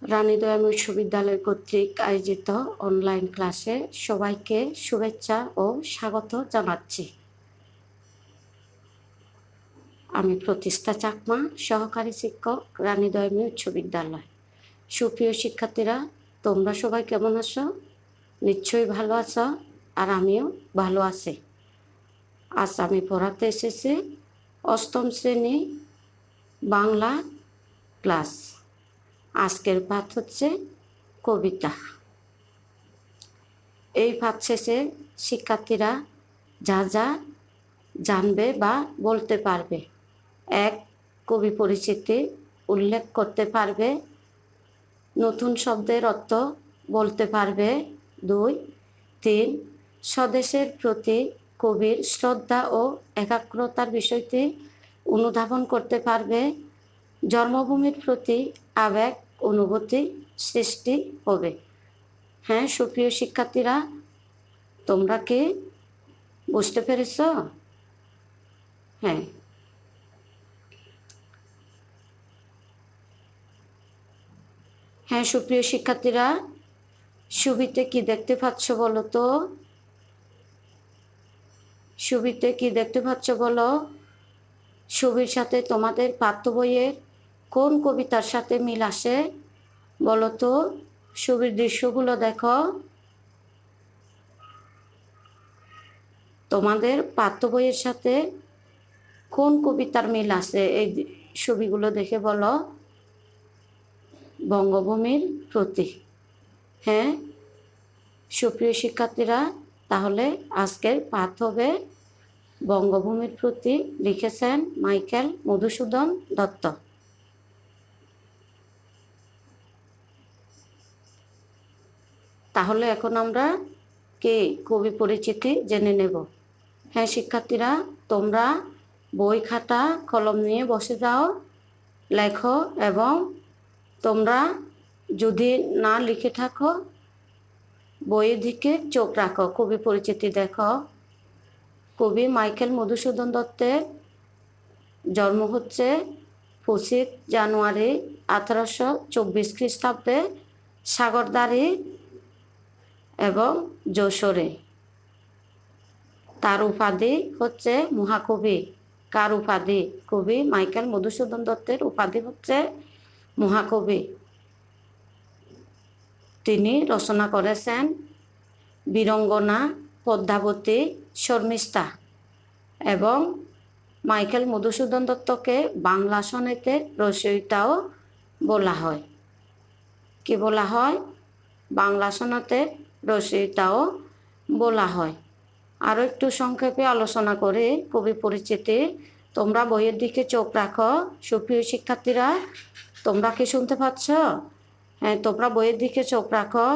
রানীদয়াম উচ্চ বিদ্যালয় কর্তৃক আয়োজিত অনলাইন ক্লাসে সবাইকে শুভেচ্ছা ও স্বাগত জানাচ্ছি। আমি প্রতিষ্ঠা চাকমা, সহকারী শিক্ষক, রানীদয়াম উচ্চ বিদ্যালয়। সুপ্রিয় শিক্ষার্থীরা, তোমরা সবাই কেমন আছো? নিশ্চয়ই ভালো আছো, আর আমিও ভালো আছি। আজ আমি পড়াতে এসেছি অষ্টম শ্রেণী বাংলা ক্লাস। আজকের পাঠ হচ্ছে কবিতা। এই পাঠ শেষে শিক্ষার্থীরা যা যা জানবে বা বলতে পারবে: 1. কবি পরিচিতি উল্লেখ করতে পারবে, নতুন শব্দের অর্থ বলতে পারবে। 2. 3. স্বদেশের প্রতি কবির শ্রদ্ধা ও একাগ্রতার বিষয়টি অনুধাবন করতে পারবে। জন্মভূমির প্রতি আবেগ অনুভূতি সৃষ্টি হবে। হ্যাঁ সুপ্রিয় শিক্ষার্থীরা, তোমরা কি বুঝতে পেরেছ? হ্যাঁ। হ্যাঁ সুপ্রিয় শিক্ষার্থীরা, ছবিতে কি দেখতে পাচ্ছ বলো তো? ছবিতে কি দেখতে পাচ্ছ বলো? ছবির সাথে তোমাদের পাঠ্য বইয়ের কোন কবিতার সাথে মিল আসে বলো তো? ছবির দৃশ্যগুলো দেখো। তোমাদের পাঠ্য বইয়ের সাথে কোন কবিতার মিল আছে এই ছবিগুলো দেখে বলো? বঙ্গভূমির প্রতি। হ্যাঁ সুপ্রিয় শিক্ষার্থীরা, তাহলে আজকের পাঠ হবে বঙ্গভূমির প্রতি, লিখেছেন মাইকেল মধুসূদন দত্ত। তাহলে এখন আমরা কে কবি পরিচিতি জেনে নেব। হ্যাঁ শিক্ষার্থীরা, তোমরা বই খাতা কলম নিয়ে বসে যাও, লেখো, এবং তোমরা যদি না লিখে থাকো বইয়ের দিকে চোখ রাখো। কবি পরিচিতি দেখো। কবি মাইকেল মধুসূদন দত্তের জন্ম হচ্ছে 25 জানুয়ারি 1824 খ্রিস্টাব্দে সাগরদাঁড়ি এবং যশোরে। তার উপাধি হচ্ছে মহাকবি। কার উপাধি? কবি মাইকেল মধুসূদন দত্তের উপাধি হচ্ছে মহাকবি। তিনি রচনা করেছেন বীরঙ্গনা, পদ্মাবতী, শর্মিষ্ঠা, এবং মাইকেল মধুসূদন দত্তকে বাংলা সনেটের রচয়িতাও বলা হয়। কি বলা হয়? বাংলা সনেটের রচয়িতাও বলা হয়। আরও একটু সংক্ষেপে আলোচনা করে কবি পরিচিতি। তোমরা বইয়ের দিকে চোখ রাখো। সুপ্রিয় শিক্ষার্থীরা, তোমরা কি শুনতে পাচ্ছ? হ্যাঁ, তোমরা বইয়ের দিকে চোখ রাখো।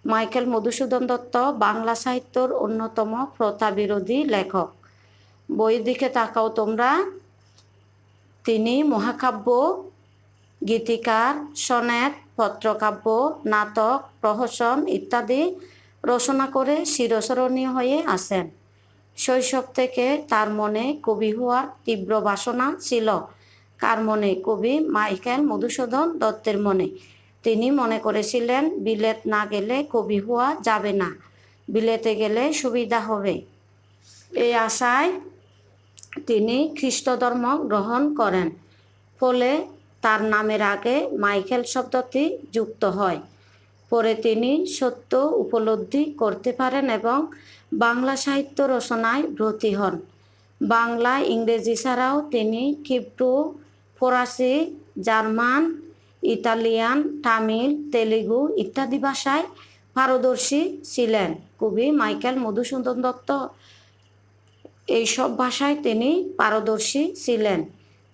মাইকেল মধুসূদন দত্ত বাংলা সাহিত্যর অন্যতম প্রথা বিরোধী লেখক। বইয়ের দিকে তাকাও তোমরা। তিনি মহাকাব্য, গীতিকার, সনেট, পত্রকাব্য, নাটক, প্রহসন ইত্যাদি রচনা করে চিরস্মরণীয় হয়ে আছেন। শৈশব থেকে তার মনে কবি হওয়ার তীব্র বাসনা ছিল। কার মনে? কবি মাইকেল মধুসূদন দত্তের মনে। তিনি মনে করেছিলেন বিলেত না গেলে কবি হওয়া যাবে না, বিলেতে গেলে সুবিধা হবে। এই আশায় তিনি খ্রিস্ট ধর্ম গ্রহণ করেন। ফলে তার নামের আগে মাইকেল শব্দটি যুক্ত হয়। পরে তিনি সত্য উপলব্ধি করতে পারেন এবং বাংলা সাহিত্য রচনায় ব্রতী হন। বাংলা, ইংরেজি ছাড়াও তিনি হিব্রু, ফরাসি, জার্মান, ইতালিয়ান, তামিল, তেলুগু ইত্যাদি ভাষায় পারদর্শী ছিলেন। কবি মাইকেল মধুসূদন দত্ত এইসব ভাষায় তিনি পারদর্শী ছিলেন।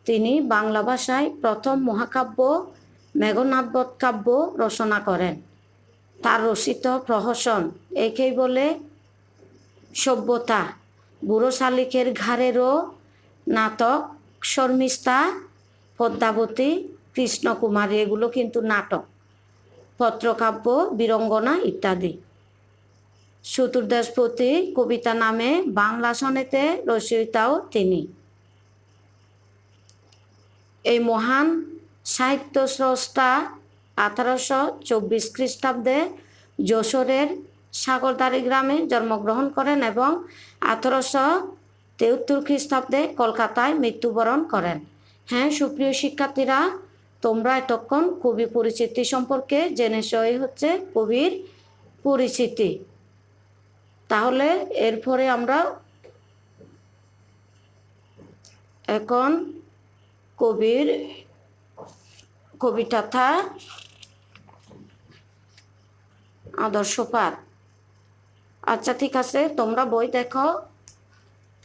তিনি বাংলা ভাষায় প্রথম মহাকাব্য মেঘনাদবধ কাব্য রচনা করেন। তার রচিত প্রহসন একেই বলে সভ্যতা, বুড়ো শালিকের ঘাড়েরও নাটক, শর্মিষ্ঠা, পদ্মাবতী, কৃষ্ণকুমারী, এগুলো কিন্তু নাটক, পত্রকাব্য, বীরঙ্গনা ইত্যাদি। চতুর্দেশপতি কবিতা নামে বাংলা সনেটে রচয়িতাও তিনি। এই মহান সাহিত্য স্রষ্টা 1824 খ্রিস্টাব্দে যশোরের সাগরদাড়ি গ্রামে জন্মগ্রহণ করেন এবং 1873 খ্রিস্টাব্দে কলকাতায় মৃত্যুবরণ করেন। হ্যাঁ সুপ্রিয় শিক্ষার্থীরা, তোমরা এতক্ষণ কবি পরিচিতি সম্পর্কে জেনেছো। এই হচ্ছে কবির পরিচিতি। তাহলে এরপরে আমরা এখন কবির কবিতাথা আদর্শ পাঠ। আচ্ছা ঠিক আছে, তোমরা বই দেখো,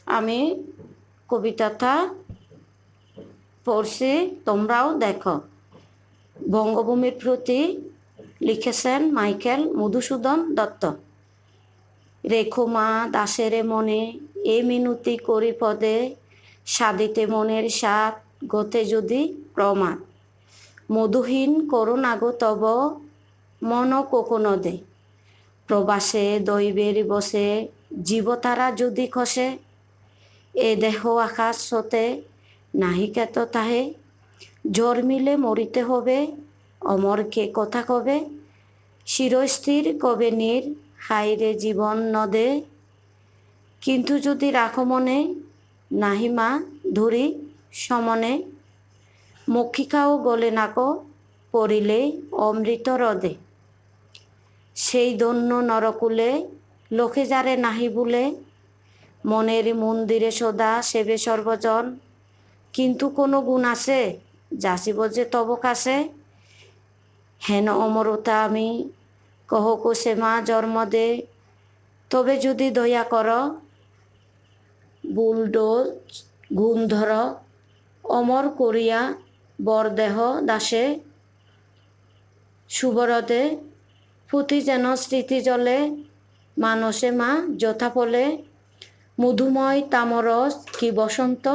আমি কবিতাটা পড়ছি, তোমরাও দেখো। বঙ্গভূমির প্রতি লিখেছেন মাইকেল মধুসূদন দত্ত। রেখো মা দাসের মনে এ মিনতি করি পদে, সাদিতে মনের সাত গতে যদি প্রমাদ, মধুহীন করুণা গো তব মন কোকোনদে, প্রবাসে দৈবের বসে জীবতারা যদি খসে, এ দেহ আকাশ হতে নাহি কেত তাহে, জ্বর মিলে মরিতে হবে অমরকে কথা কবে, শিরস্থির কবে নীর হাইরে জীবন নদে, কিন্তু যদি রাখো মনে নাহি মা ধরি সমনে, মক্ষিকাও গলে নাকো পড়িলে অমৃত হ্রদে, সেই দন্য নরকুলে লোকে যারে নাহি ভুলে, মনের মন্দিরে সদা সেবে সর্বজন, কিন্তু কোনো গুণ আছে যাচিব যে তব কাছে, হেন অমরতা আমি কহ কোষে মা জন্ম দে, তবে যদি দয়া কর বুলডোজ গুণ ধর, অমর করিয়া বরদেহ দাসে, সুবরদে পুঁথি যেন স্মৃতি জলে, মানসে মা যথা ফলে, মধুময় তামরস কি বসন্ত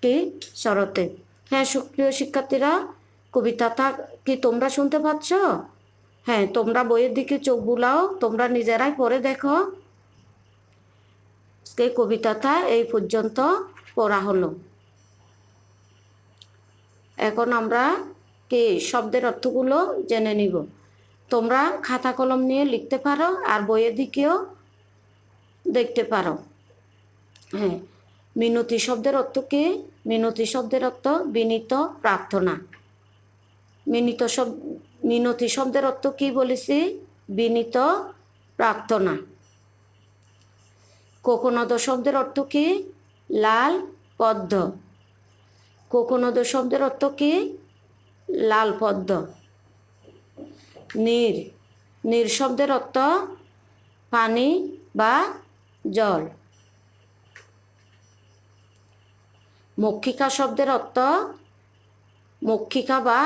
কি শরতে। হ্যাঁ সুপ্রিয় শিক্ষার্থীরা, কবিতাটা কি তোমরা শুনতে পাচ্ছ? হ্যাঁ তোমরা বইয়ের দিকে চোখ বুলাও, তোমরা নিজেরাই পড়ে দেখো। এই কবিতাটা এই পর্যন্ত পড়া হলো। এখন আমরা কি শব্দের অর্থগুলো জেনে নিব। তোমরা খাতা কলম নিয়ে লিখতে পারো আর বইয়ের দিকেও দেখতে পারো। হ্যাঁ, মিনতি শব্দের অর্থ কি? মিনতি শব্দের অর্থ বিনীত প্রার্থনা। মিনতি শব্দের অর্থ কি বলেছি? বিনীত প্রার্থনা। কোকোনদ শব্দের অর্থ কি? লাল পদ্ম। কোকোনদ শব্দের অর্থ কি? লাল পদ্ম। নীর, নীর শব্দের অর্থ পানি বা জল। মক্ষিকা শব্দের অর্থ মক্ষিকা বা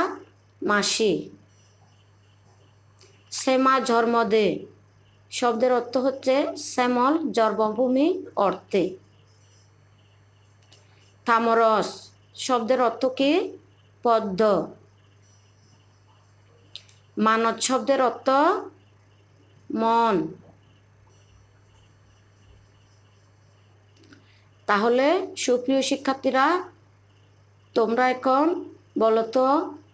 মাসি। শ্যামা ঝর্মদে শব্দের অর্থ হচ্ছে শ্যামল জন্মভূমি অর্থে। তামরস শব্দের অর্থ কি? পদ্ম। মানত শব্দের অর্থ মন। তাহলে সুপ্রিয় শিক্ষার্থীরা, তোমরা এখন বলো তো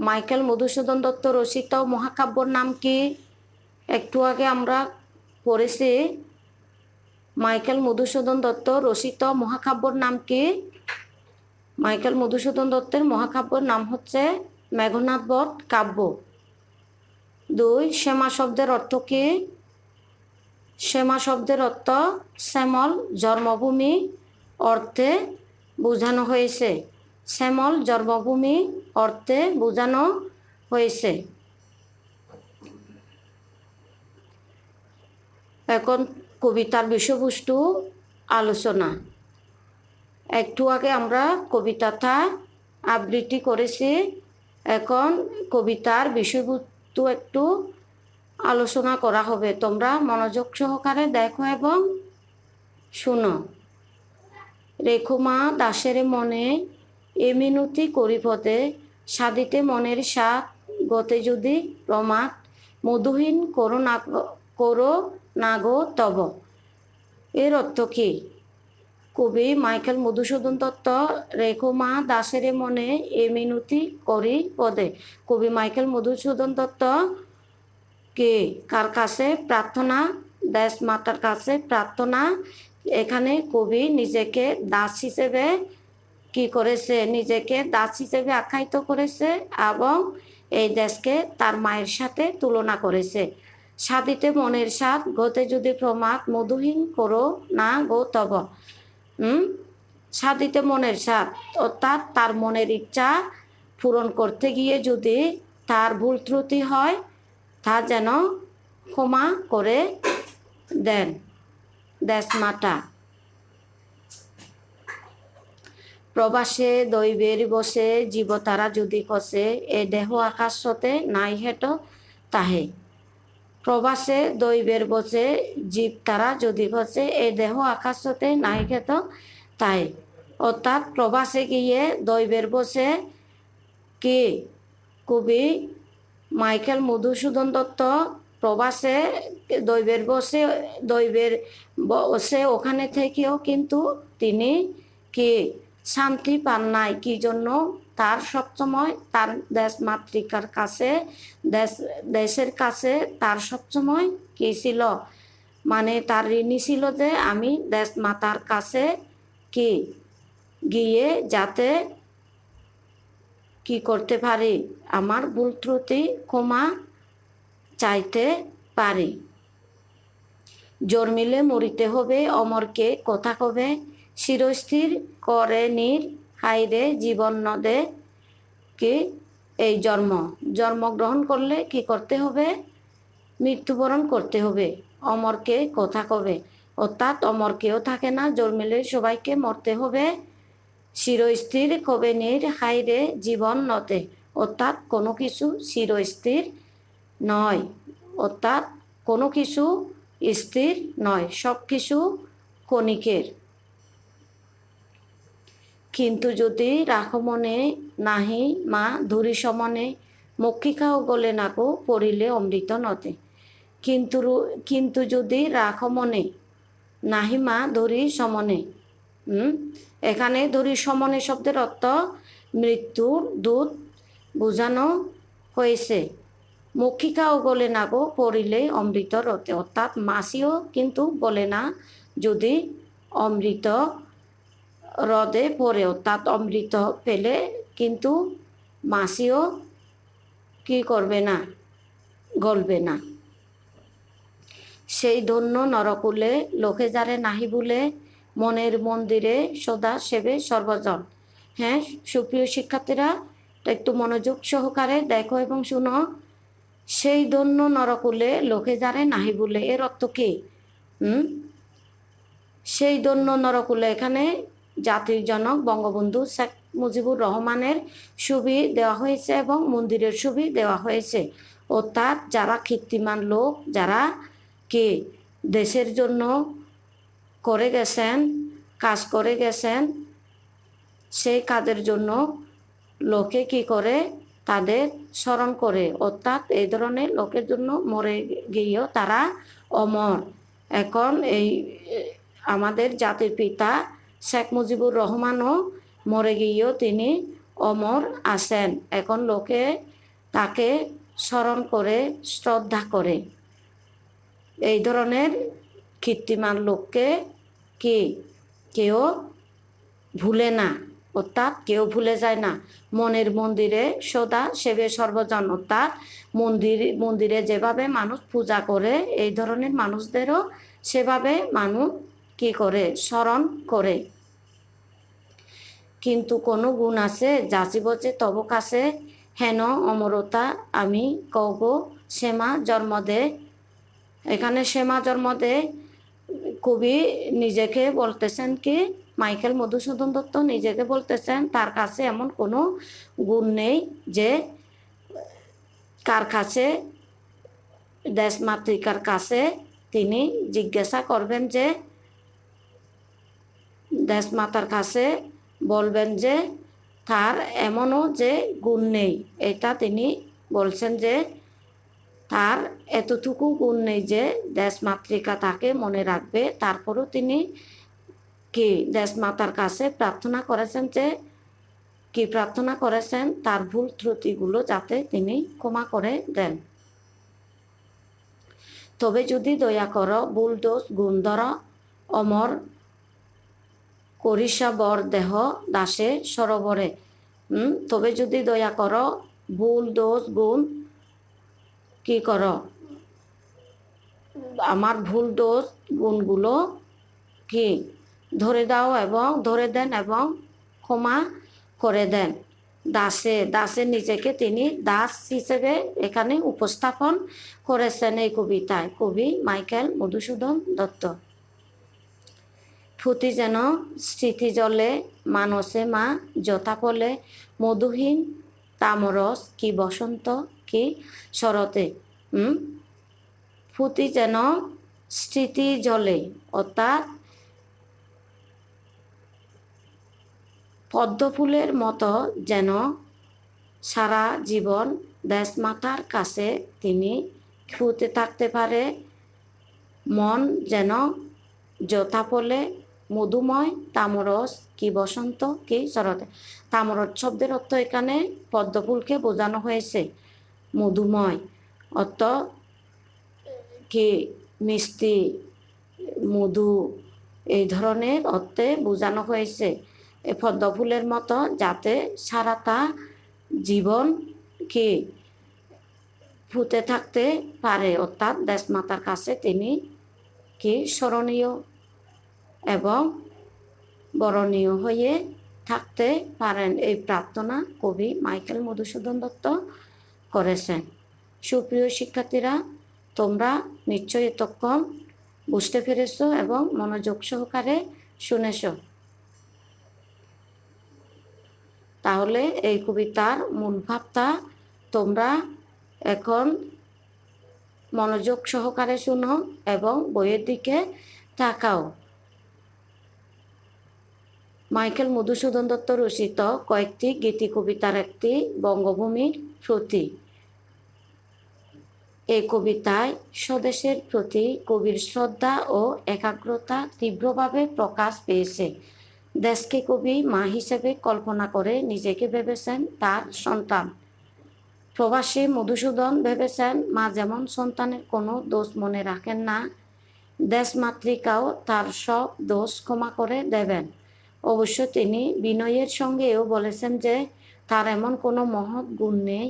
মাইকেল মধুসূদন দত্ত রচিত মহাকাব্যর নাম কি? একটু আগে আমরা পড়েছি মাইকেল মধুসূদন দত্ত রচিত মহাকাব্যর নাম কি? মাইকেল মধুসূদন দত্তের মহাকাব্যর নাম হচ্ছে মেঘনাদ বধ কাব্য। 2. শ্যামা শব্দের অর্থ কি? শ্যামা শব্দের অর্থ শ্যামল জন্মভূমি অর্থে বোঝানো হয়েছে। শ্যামল জন্মভূমি অর্থে বোঝানো হয়েছে। এখন কবিতার বিষয়বস্তু আলোচনা। একটু আগে আমরা কবিতাটা আবৃত্তি করেছি, এখন কবিতার বিষয়বস্তু একটু আলোচনা করা হবে। তোমরা মনোযোগ সহকারে দেখো এবং শুনো। রেখো মা দাসের মনে এ মিনতি করি পদে, সাদিতে মনের সাত গতে যদি প্রমাদ, মধুহীন করো না গো তব। এর অর্থ কি? কবি মাইকেল মধুসূদন দত্ত রেখো মা দাসের মনে এ মিনতি করি পদে। কবি মাইকেল মধুসূদন দত্ত কে কার কাছে প্রার্থনা? দেশ মাতার কাছে প্রার্থনা। এখানে কবি নিজেকে দাস হিসেবে কি করেছে? নিজেকে দাস হিসেবে আখ্যায়িত করেছে এবং এই দেশকে তার মায়ের সাথে তুলনা করেছে। সাধিতে মনের স্বাদ গতে যদি প্রমাদ মধুহীন করো না গো তব। সাধিতে মনের স্বাদ অর্থাৎ তার মনের ইচ্ছা পূরণ করতে গিয়ে যদি তার ভুল ত্রুটি হয় তা যেন ক্ষমা করে দেন দেশমাতা। প্রবাসে দৈবের বসে জীব তারা যদি কষে এ দেহ আকাশ হতে নাই হেট তাহে। প্রবাসে দৈবের বসে জীব তারা যদি কষে এ দেহ আকাশ হতে নাই হেট তাহে। অর্থাৎ প্রবাসে গিয়ে দৈবের বসে কি কবি মাইকেল মধুসূদন দত্ত প্রবাসে দৈবের বসে ওখানে থেকেও কিন্তু তিনি কি শান্তি পান নাই। কি জন্য? তার সবসময় তার দেশ মাতৃকার কাছে দেশের কাছে তার সবসময় কি ছিল? মানে তার ঋণী ছিল যে আমি দেশ মাতার কাছে কি গিয়ে যাতে কি করতে পারি, আমার ভুল ত্রুটি ক্ষমা চাইতে পারি। জন্মিলে মরিতে হবে অমরকে কথা কবে চিরস্থির করে নীর হাইরে জীবন নদে। কি এই জন্মগ্রহণ করলে কি করতে হবে? মৃত্যুবরণ করতে হবে। অমরকে কথা কবে অর্থাৎ অমর কেউ থাকে না, জন্মিলে সবাইকে মরতে হবে। চিরস্থির কবে নীর হাইরে জীবন নদে অর্থাৎ কোনো কিছু চিরস্থির নয়, অর্থাৎ কোনো কিছু স্থির নয়, সব কিছু ক্ষণিকের। কিন্তু যদি রাখো মনে নাহি মা ধুরি সমনে মক্ষিকাও গলে নাকো পড়িলে অমৃত নদে। কিন্তু যদি রাখো মনে নাহি মা ধরি সমনে। এখানে ধরি সমনে শব্দের অর্থ মৃত্যুর দূত বোঝানো হয়েছে। মক্ষিকাও গলে না গো পড়িলে অমৃত রতে অর্থাৎ মাছিও কিন্তু গলে না যদি অমৃত হ্রদে পড়ে, অর্থাৎ অমৃত পেলে কিন্তু মাছিও কি করবে না? গলবে না। সেই ধন্য নরকুলে লোকে যারে নাহি ভুলে মনের মন্দিরে সদা সেবে সর্বজন। হ্যাঁ সুপ্রিয় শিক্ষার্থীরা, একটু মনোযোগ সহকারে দেখো এবং শুনো। সেই ধন্য নরকুলে লোকে যারে নাহি ভুলে এর অর্থ কি? সেই ধন্য নরকুলে এখানে জাতির জনক বঙ্গবন্ধু শেখ মুজিবুর রহমানের ছবি দেওয়া হয়েছে এবং মন্দিরের ছবি দেওয়া হয়েছে। অর্থাৎ যারা কীর্তিমান লোক, যারা কি দেশের জন্য করে গেছেন, কাজ করে গেছেন, সেই কাজের জন্য লোকে কি করে? তাদের স্মরণ করে। অর্থাৎ এই ধরনের লোকের জন্য মরে গিয়েও তারা অমর। এখন এই আমাদের জাতির পিতা শেখ মুজিবুর রহমানও মরে গিয়েও তিনি অমর আছেন। এখন লোকে তাকে স্মরণ করে, শ্রদ্ধা করে। এই ধরনের কীর্তিমান লোককে কি কেউ ভুলে না, অর্থাৎ কেউ ভুলে যায় না। মনের মন্দিরে সদা সেবে সর্বজন অর্থাৎ মন্দিরে যেভাবে মানুষ পূজা করে এই ধরনের মানুষদেরও সেভাবে মানুষ কি করে? স্মরণ করে। কিন্তু কোনো গুণ আছে যাচিব যে তব কাছে হেন অমরতা আমি কব শ্যামা জন্ম দে। এখানে শ্যামা জন্ম দে কবি নিজেকে বলতেছেন কি? মাইকেল মধুসূদন দত্ত নিজেকে বলতেছেন তার কাছে এমন কোনো গুণ নেই যে কার কাছে দেশমাতৃকার কাছে তিনি জিজ্ঞাসা করবেন যে দেশমাতার কাছে বলবেন যে তার এমনও যে গুণ নেই। এটা তিনি বলছেন যে তার এতটুকু গুণ নেই যে দেশমাতৃকা তাকে মনে রাখবে। তারপরও তিনি কি দেশমাতার কাছে প্রার্থনা করেছেন যে কি প্রার্থনা করেছেন তার ভুল ত্রুটিগুলো যাতে তিনি ক্ষমা করে দেন। তবে যদি দয়া কর ভুল দোষ গুণ ধর অমর করিসা বর দেহ দাসে সরোবরে। তবে যদি দয়া কর ভুল দোষ গুণ কি কর আমার ভুল দোষ গুণগুলো কি ধরে দাও এবং ধরে দেন এবং ক্ষমা করে দেন। দাসে নিজেকে তিনি দাস হিসেবে এখানে উপস্থাপন করেছেন এই কবিতায় কবি মাইকেল মধুসূদন দত্ত। ফুটি যেন স্মৃতি জলে মানসে মা যথা ফলে মধুহীন তামরস কি বসন্ত কি শরতে। ফুটি যেন স্মৃতি জলে অর্থাৎ পদ্মফুলের মতো যেন সারা জীবন দেশমাতার কাছে তিনি ফুটে থাকতে পারে। মন যেন যথা ফলে মধুময় তামরস কি বসন্ত কি শরতে। তামরস শব্দের অর্থ এখানে পদ্মফুলকে বোঝানো হয়েছে। মধুময় অর্থ কি মিষ্টি মধু এই ধরনের অর্থে বোঝানো হয়েছে। এই পদ্মফুলের মতো যাতে সারাটা জীবন কি ফুটে থাকতে পারে অর্থাৎ দেশমাতার কাছে তিনি কি স্মরণীয় এবং বরণীয় হয়ে থাকতে পারেন। এই প্রার্থনা কবি মাইকেল মধুসূদন দত্ত করেছেন। সুপ্রিয় শিক্ষার্থীরা, তোমরা নিশ্চয়ই এতক্ষণ বুঝতে পেরেছ এবং মনোযোগ সহকারে শুনেছ। তাহলে এই কবিতার মূল ভাবটা তোমরা এখন মনোযোগ সহকারে শুনো এবং বইয়ের দিকে তাকাও। মাইকেল মধুসূদন দত্ত রচিত কয়েকটি গীতি কবিতার একটি বঙ্গভূমির প্রতি। এই কবিতায় স্বদেশের প্রতি কবির শ্রদ্ধা ও একাগ্রতা তীব্রভাবে প্রকাশ পেয়েছে। দেশকে কবি মা হিসেবে কল্পনা করে নিজেকে ভেবেছেন তার সন্তান। প্রবাসী মধুসূদন ভেবেছেন মা যেমন সন্তানের কোনো দোষ মনে রাখেন না, দেশমাতৃকাও তার সব দোষ ক্ষমা করে দেবেন। অবশ্য তিনি বিনয়ের সঙ্গেও বলেছেন যে তার এমন কোনো মহৎ গুণ নেই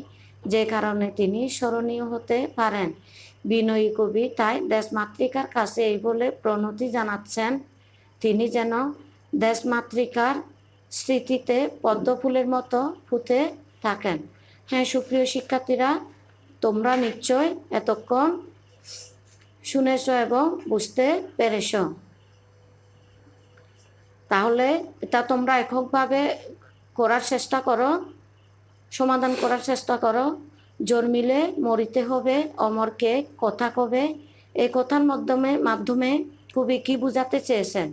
যে কারণে তিনি স্মরণীয় হতে পারেন। বিনয়ী কবি তাই দেশমাতৃকার কাছে এই বলে প্রণতি জানাচ্ছেন তিনি যেন দেশমাতৃকার স্মৃতিতে পদ্মফুলের মতো ফুটে থাকেন। হ্যাঁ সুপ্রিয় শিক্ষার্থীরা, তোমরা নিশ্চয় এতক্ষণ শুনেছ এবং বুঝতে পেরেছ। তাহলে এটা তোমরা এককভাবে করার চেষ্টা করো, সমাধান করার চেষ্টা করো। জন্মিলে মরিতে হবে অমরকে কথা কবে। এই কথার মাধ্যমে কবি কি বুঝাতে চেয়েছেন?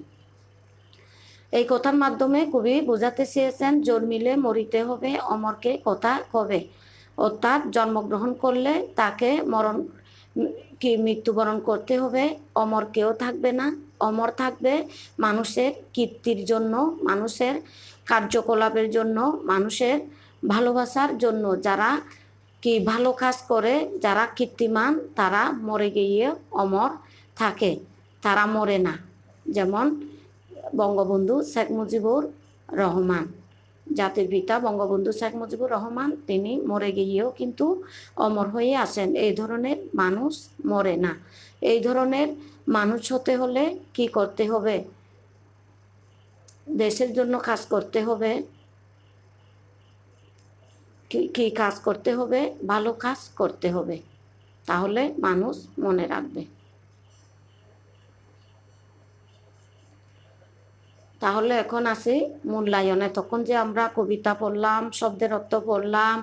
এই কথার মাধ্যমে কবি বোঝাতে চেয়েছেন জন্মিলে মরিতে হবে অমরকে কথা কবে। অর্থাৎ জন্মগ্রহণ করলে তাকে মৃত্যুবরণ করতে হবে। অমর কেউ থাকবে না, অমর থাকবে মানুষের কীর্তির জন্য, মানুষের কার্যকলাপের জন্য, মানুষের ভালোবাসার জন্য। যারা কি ভালো কাজ করে, যারা কীর্তিমান, তারা মরে গিয়ে অমর থাকে, তারা মরে না। যেমন বঙ্গবন্ধু শেখ মুজিবুর রহমান, জাতির পিতা বঙ্গবন্ধু শেখ মুজিবুর রহমান, তিনি মরে গিয়েও কিন্তু অমর হয়ে আছেন। এই ধরনের মানুষ মরে না। এই ধরনের মানুষ হতে হলে কি করতে হবে? দেশের জন্য কাজ করতে হবে। কি কাজ করতে হবে? ভালো কাজ করতে হবে, তাহলে মানুষ মনে রাখবে। তাহলে এখন আসি মূল্যায়নে। তখন যে আমরা কবিতা পড়লাম, শব্দের অর্থ পড়লাম,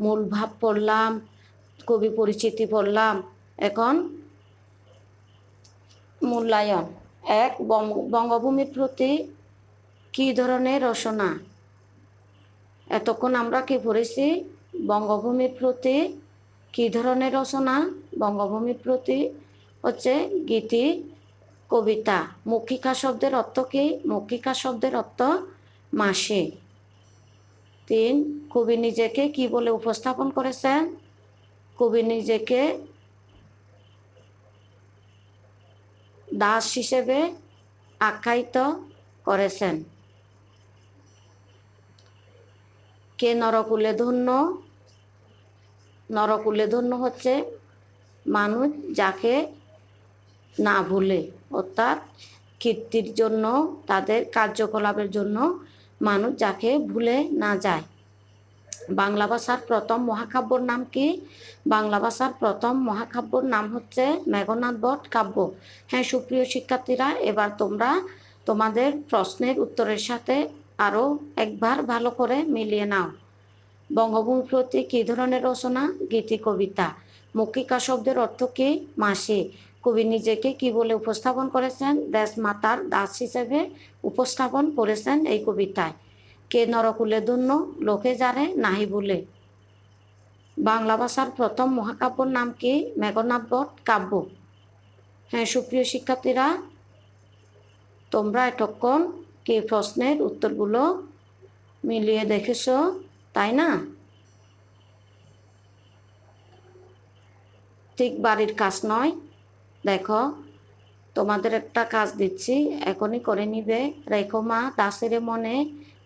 মূল ভাব পড়লাম, কবি পরিচিতি পড়লাম, এখন মূল্যায়ন। এক, বঙ্গভূমির প্রতি কি ধরনের রচনা? এতক্ষণ আমরা কি পড়েছি? বঙ্গভূমির প্রতি কি ধরনের রচনা? বঙ্গভূমির প্রতি হচ্ছে গীতি কবিতা। মক্ষিকা শব্দের অর্থ কি? মক্ষিকা শব্দের অর্থ মাসি। 3, কবি নিজেকে কি বলে উপস্থাপন করেছেন? কবি নিজেকে দাস হিসেবে আখ্যায়িত করেছেন। কে নরকুলে ধন্য? নরকুলে ধন্য হচ্ছে মানুষ যাকে না ভুলে, অর্থাৎ কীর্তির জন্য, তাদের কার্যকলাপের জন্য মানুষ যাকে ভুলে না যায়। বাংলা ভাষার প্রথম মহাকাব্যর নাম কি? বাংলা ভাষার প্রথম মহাকাব্যর নাম হচ্ছে মেঘনাদ বধ কাব্য। হ্যাঁ সুপ্রিয় শিক্ষার্থীরা, এবার তোমরা তোমাদের প্রশ্নের উত্তরের সাথে আরও একবার ভালো করে মিলিয়ে নাও। বঙ্গভূমির প্রতি কী ধরনের রচনা? গীতি কবিতা। মক্ষিকা শব্দের অর্থ কি? মাসি। কবি নিজেকে কি বলে উপস্থাপন করেছেন? দেশমাতার দাস হিসেবে উপস্থাপন করেছেন এই কবিতায়। কে নরকুলে ধন্য? লোকে যারে নাহি ভুলে। বাংলা ভাষার প্রথম মহাকাব্যর নাম কি? মেঘনাদ বধ কাব্য। হ্যাঁ সুপ্রিয় শিক্ষার্থীরা, তোমরা এতক্ষণ কি প্রশ্নের উত্তরগুলো মিলিয়ে দেখেছ, তাই না? ঠিক বাড়ির কাজ নয়। দেখো, তোমাদের একটা কাজ দিচ্ছি, এখনই করে নিবে। রেখো মা দাসের মনে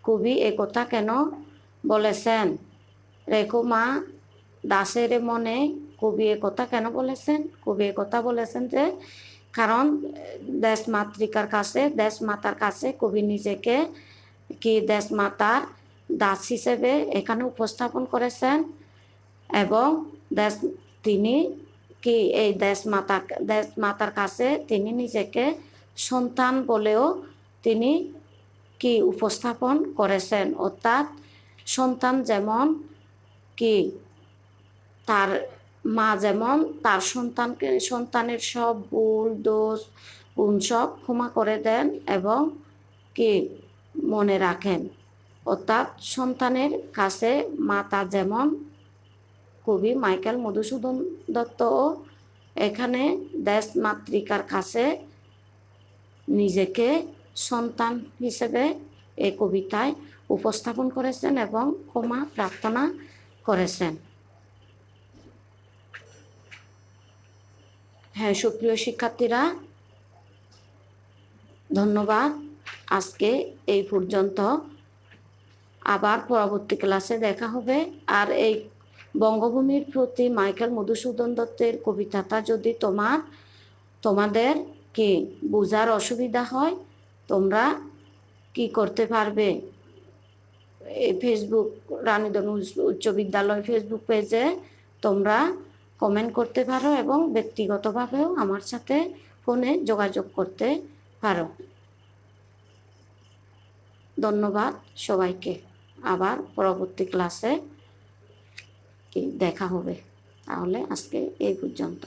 কবি একথা কেন বলেছেন? রেখো মা দাসের মনে কবি একথা কেন বলেছেন? কবি একথা বলেছেন যে কারণ দেশমাতৃকার কাছে, দেশমাতার কাছে কবি নিজেকে কি দেশমাতার দাস হিসেবে এখানে উপস্থাপন করেছেন, এবং তিনি কি এই দেশমাতার কাছে তিনি নিজেকে সন্তান বলেও তিনি কি উপস্থাপন করেছেন। অর্থাৎ সন্তান যেমন কি তার মা যেমন তার সন্তানের সব ভুল দোষ গুণ সব ক্ষমা করে দেন এবং কি মনে রাখেন, অর্থাৎ সন্তানের কাছে মাতা যেমন কবি মাইকেল মধুসূদন দত্ত এখানে দেশমাতৃকার কাছে নিজেকে সন্তান হিসেবে এই কবিতায় উপস্থাপন করেছেন এবং ক্ষমা প্রার্থনা করেছেন। হ্যাঁ সুপ্রিয় শিক্ষার্থীরা, ধন্যবাদ। আজকে এই পর্যন্ত, আবার পরবর্তী ক্লাসে দেখা হবে। আর এই বঙ্গভূমির প্রতি মাইকেল মধুসূদন দত্তের কবিতাটা যদি তোমাদের কি বোঝার অসুবিধা হয়, তোমরা কি করতে পারবে, এই ফেসবুক রানীধনু উচ্চ বিদ্যালয় ফেসবুক পেজে তোমরা কমেন্ট করতে পারো এবং ব্যক্তিগতভাবেও আমার সাথে ফোনে যোগাযোগ করতে পারো। ধন্যবাদ সবাইকে। আবার পরবর্তী ক্লাসে দেখা হবে। তাহলে আজকে এই পর্যন্ত।